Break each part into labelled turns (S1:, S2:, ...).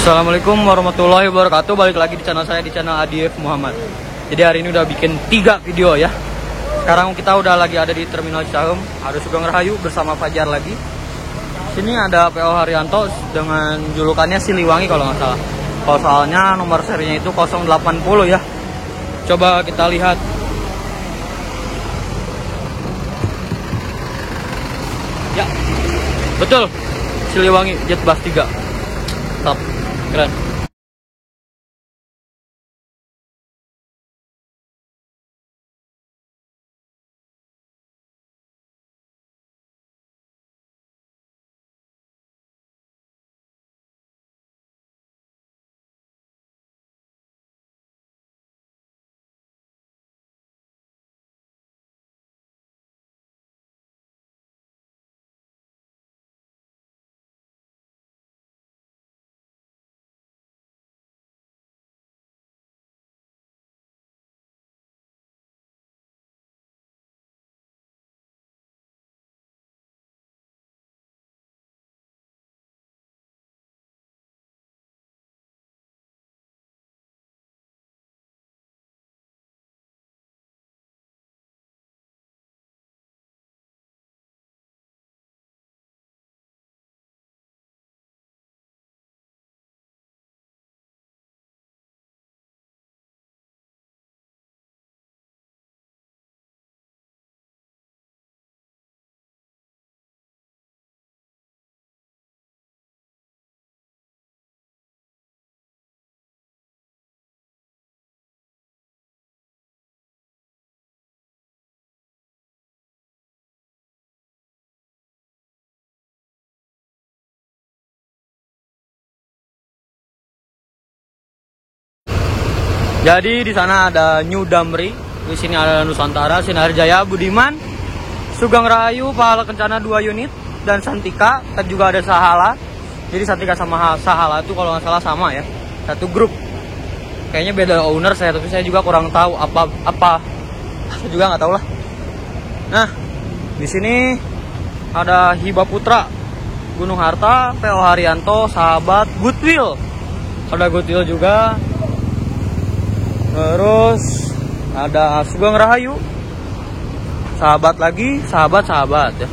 S1: Assalamualaikum warahmatullahi wabarakatuh. Balik lagi di channel saya, di channel ADF Muhammad. Jadi hari ini udah bikin 3 video ya. Sekarang kita udah lagi ada di Terminal Cicahem, ada Sugeng Rahayu bersama Fajar lagi. Sini ada PO Haryanto dengan julukannya Siliwangi kalau nggak salah. Kalau soalnya nomor serinya itu 080 ya. Coba kita lihat. Ya, betul, Siliwangi Jet Bus 3. Top, keren. Jadi di sana ada New Damri, di sini ada Nusantara, Sinar Jaya, Budiman, Sugeng Rahayu, Pahala Kencana 2 unit, dan Santika. Dan juga ada Sahala. Jadi Santika sama Sahala itu kalau nggak salah sama ya, satu grup. Kayaknya beda owner saya, tapi saya juga kurang tahu apa. Saya juga nggak tahu lah. Nah, di sini ada Hiba Putra, Gunung Harta, PO Haryanto, Sahabat, Goodwill. Ada Goodwill juga. Terus ada Sugeng Rahayu, Sahabat lagi, sahabat ya.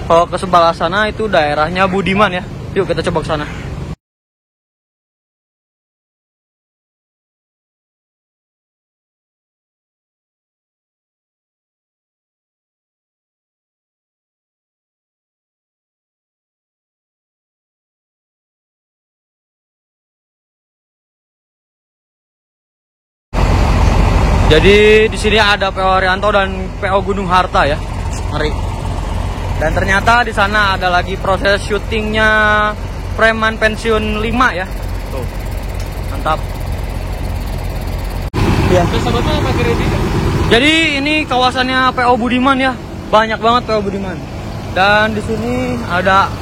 S1: Kalau ke sebelah sana itu daerahnya Budiman ya. Yuk kita coba ke sana. Jadi di sini ada PO Haryanto dan PO Gunung Harta ya, ngeri. Dan ternyata di sana ada lagi proses syutingnya Preman Pensiun 5 ya. Tuh, mantap. Ya. Jadi ini kawasannya PO Budiman ya, banyak banget PO Budiman. Dan di sini ada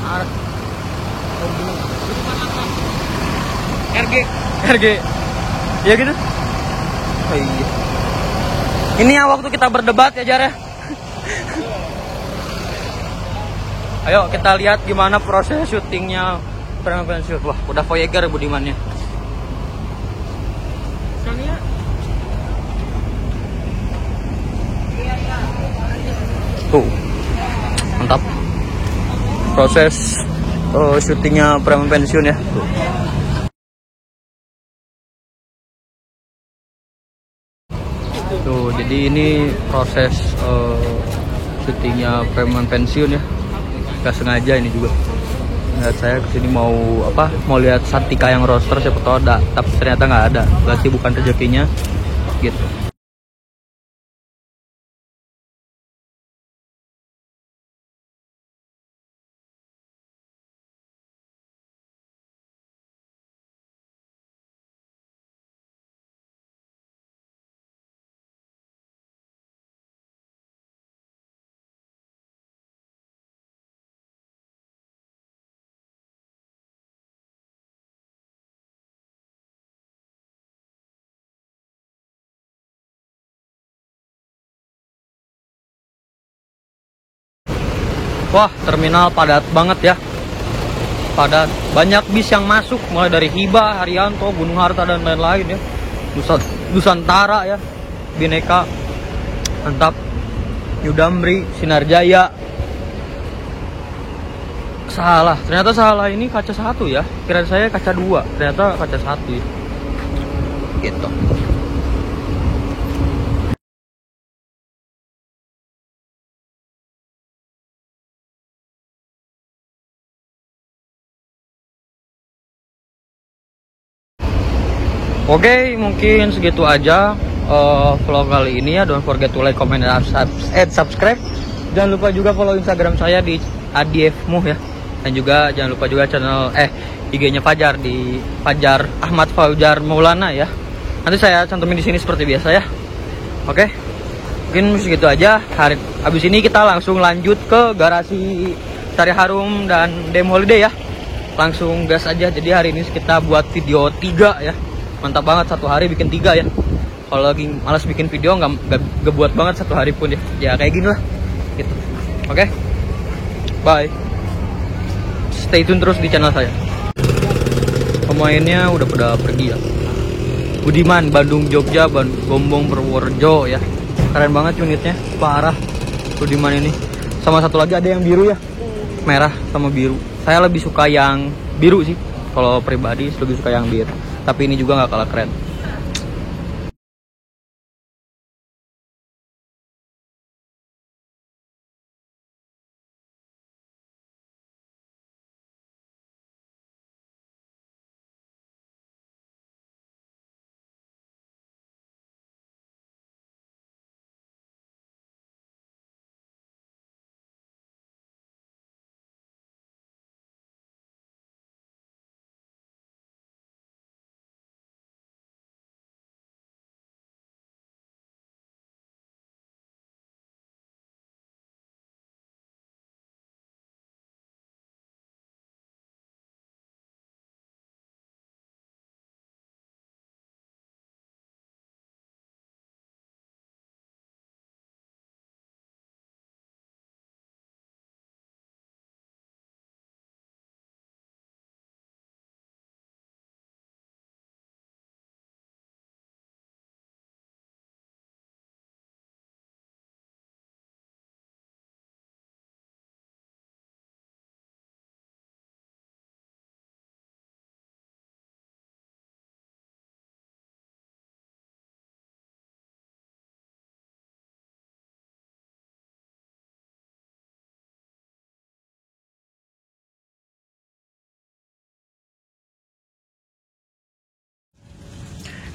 S1: RG, ya gitu. Oh, iya. Ini yang waktu kita berdebat ya Jar ya. Ayo kita lihat gimana proses syutingnya Preman Pensiun. Wah, udah Voyager Budimannya. Tuh, mantap. Proses syutingnya Preman Pensiun ya. Tuh. Tuh, jadi ini proses syutingnya Preman Pensiun ya. Gak sengaja ini juga. Nah, saya kesini mau lihat Santika yang roster, siapa tahu ada, tapi ternyata nggak ada. Berarti bukan rezekinya gitu. Wah, terminal padat banget ya. padat. Banyak bis yang masuk mulai dari Hiba, Haryanto, Gunung Harta dan lain-lain ya. Nusantara ya, Bhinneka, mantap. New Damri, Sinar Jaya. Salah, ternyata salah, ini kaca 1 ya. Kira saya kaca 2, ternyata kaca 1 ya. Gitu. Oke, mungkin segitu aja vlog kali ini ya. Don't forget to like, comment, and subscribe. Jangan lupa juga follow Instagram saya di @adiefmuh ya. Dan juga jangan lupa juga channel IG-nya Fajar di Fajar Ahmad Fajar Maulana ya. Nanti saya cantumin di sini seperti biasa ya. Oke. Mungkin segitu aja. Habis ini kita langsung lanjut ke garasi Sari Harum dan Dem Holiday ya. Langsung gas aja. Jadi hari ini kita buat video 3 ya. Mantap banget, satu hari bikin 3 ya. Kalau lagi malas bikin video nggak buat banget satu hari pun ya. Ya kayak gini lah gitu. Oke. Bye. Stay tune terus di channel saya. Pemainnya udah pada pergi ya. Budiman, Bandung, Jogja, Gombong, Purworejo ya. Keren banget unitnya, parah. Budiman ini. Sama satu lagi ada yang biru ya. Merah sama biru. Saya lebih suka yang biru sih. Kalau pribadi lebih suka yang biru. Tapi ini juga nggak kalah keren.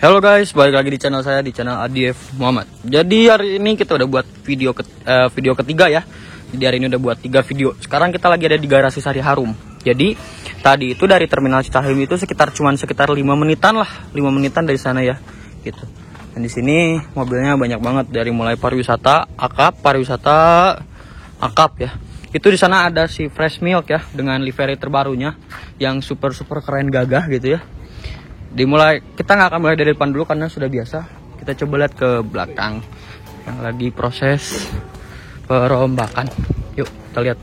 S1: Halo guys, balik lagi di channel saya, di channel Adief Muhammad. Jadi hari ini kita udah buat video ketiga ya. Jadi hari ini udah buat 3 video. Sekarang kita lagi ada di garasi Sari Harum. Jadi tadi itu dari terminal Citarum itu sekitar 5 menitan lah, 5 menitan dari sana ya. Gitu. Dan di sini mobilnya banyak banget, dari mulai pariwisata, akap ya. Itu di sana ada si Fresh Milk ya, dengan livery terbarunya yang super keren gagah gitu ya. Kita nggak akan mulai dari depan dulu karena sudah biasa. Kita coba lihat ke belakang yang lagi proses perombakan. Yuk kita lihat.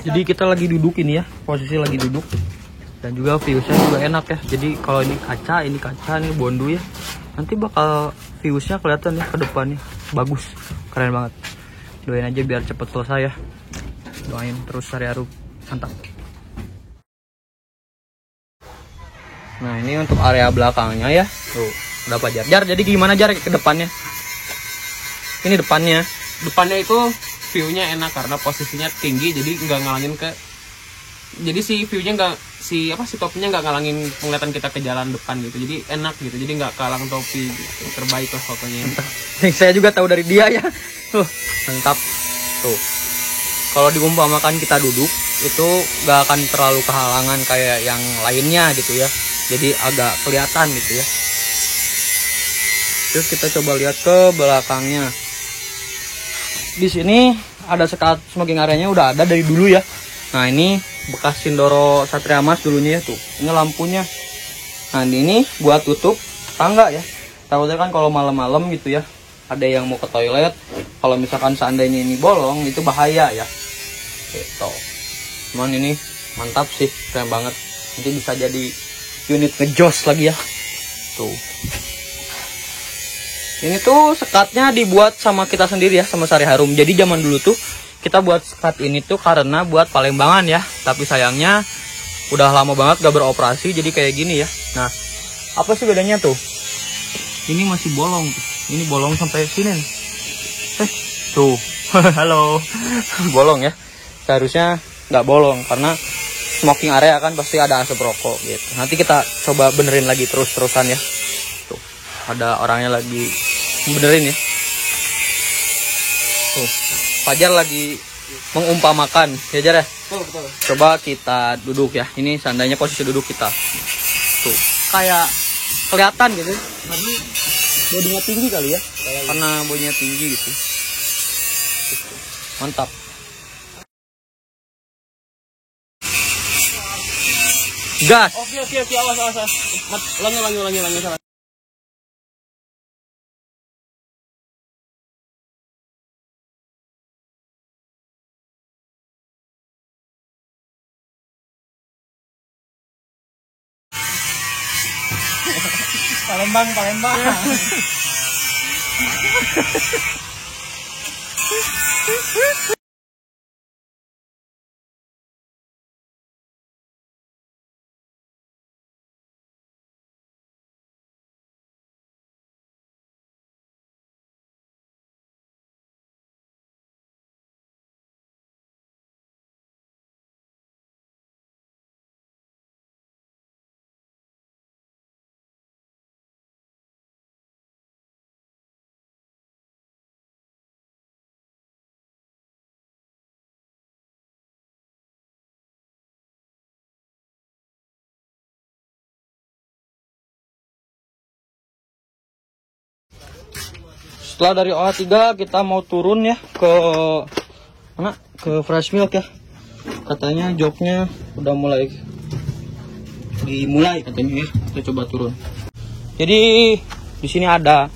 S1: Jadi kita lagi duduk ini ya, posisi lagi duduk. Dan juga viewsnya juga enak ya. Jadi kalau ini kaca, ini bondu ya. Nanti bakal viewsnya kelihatan ya ke depannya. Bagus, keren banget. Doain aja biar cepet selesai ya. Doain terus Sari Harum, mantap. Nah ini untuk area belakangnya ya. Tuh, udah apa Jar? Jadi gimana Jar ke depannya? Ini depannya.
S2: Depannya itu view-nya enak karena posisinya tinggi, jadi nggak ngalangin ke. Jadi si view-nya nggak si topinya nggak ngalangin penglihatan kita ke jalan depan gitu. Jadi enak gitu. Jadi nggak kalang topi gitu. Terbaik lah fotonya.
S1: Saya juga tahu dari dia ya. Mantap. Tuh. Kalau diumpamakan kita duduk itu nggak akan terlalu kehalangan kayak yang lainnya gitu ya. Jadi agak kelihatan gitu ya. Terus kita coba lihat ke belakangnya. Di sini ada sekat smoking areanya udah ada dari dulu ya. Nah ini bekas Sindoro Satria Mas dulunya ya tuh. Ini lampunya. Nah ini buat tutup tangga ya. Takutnya kan kalau malam-malam gitu ya, ada yang mau ke toilet. Kalau misalkan seandainya ini bolong itu bahaya ya. Gitu. Cuman ini mantap sih, keren banget. Nanti bisa jadi unit ngejos lagi ya. Tuh. Ini tuh sekatnya dibuat sama kita sendiri ya, sama Sari Harum. Jadi zaman dulu tuh kita buat sekat ini tuh karena buat Palembang ya. Tapi sayangnya udah lama banget gak beroperasi, jadi kayak gini ya. Nah, apa sih bedanya tuh? Ini masih bolong. Ini bolong sampai sini nih. Tuh. Halo. Bolong ya. Seharusnya nggak bolong karena smoking area kan pasti ada asap rokok gitu. Nanti kita coba benerin lagi terus-terusan ya. Tuh, ada orangnya lagi benerin ya. Tuh, Fajar lagi mengumpamakan ya Jar ya.
S2: Betul.
S1: Coba kita duduk ya. Ini seandainya posisi duduk kita. Tuh, kayak kelihatan gitu. Tapi bodinya tinggi kali ya. Karena bodinya tinggi gitu. Mantap. Gas.
S2: Oke, awas. Ulangi salah.
S1: Palembang. Setelah dari OH3 kita mau turun ya ke mana? Ke Fresh Milk ya. Katanya joknya udah mulai dimulai katanya ya. Kita coba turun. Jadi di sini ada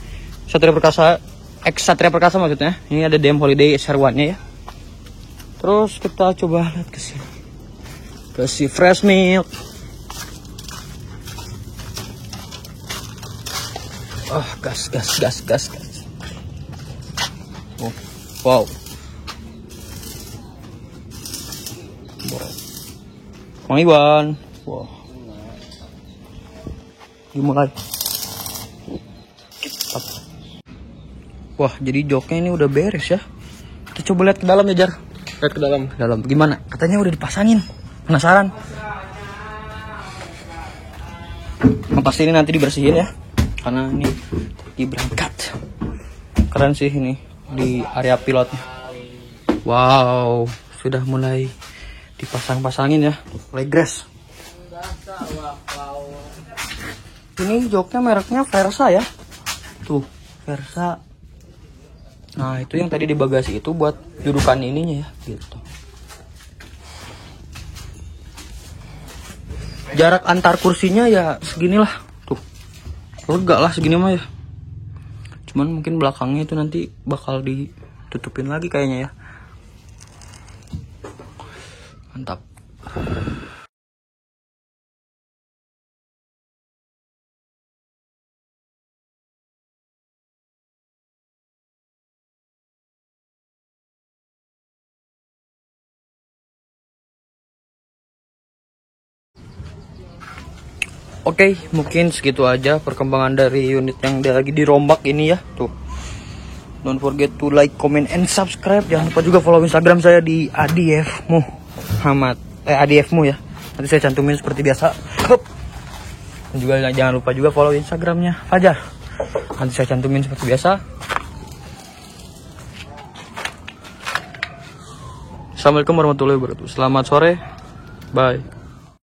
S1: Satria Perkasa maksudnya. Ini ada DM Holiday SR1-nya ya. Terus kita coba lihat ke sini. Ke si Fresh Milk. Oh, gas. Oh, wow. Mang Iwan. Wow. Dimulai. Wah, jadi joknya ini udah beres ya. Kita coba lihat ke dalam ya, Jar.
S2: Lihat ke dalam.
S1: Dalam gimana? Katanya udah dipasangin. Penasaran? Yang pasti ini nanti dibersihin ya. Karena ini diberangkat. Keren sih ini di area pilotnya. Wow, sudah mulai dipasang-pasangin ya. Legres. Ini joknya mereknya Versa ya. Tuh, Versa. Nah, itu yang tadi di bagasi itu buat dudukan ininya ya, gitu. Jarak antar kursinya ya seginilah. Tuh. Lega lah segini mah ya. Cuman mungkin belakangnya itu nanti bakal ditutupin lagi kayaknya ya. Mantap. Oke, mungkin segitu aja perkembangan dari unit yang lagi dirombak ini ya. Tuh. Don't forget to like, comment, and subscribe. Jangan lupa juga follow Instagram saya di ADF ADF-mu ya. Nanti saya cantumin seperti biasa. Hup. Dan juga jangan lupa juga follow Instagramnya Fajar. Nanti saya cantumin seperti biasa. Assalamualaikum warahmatullahi wabarakatuh. Selamat sore. Bye.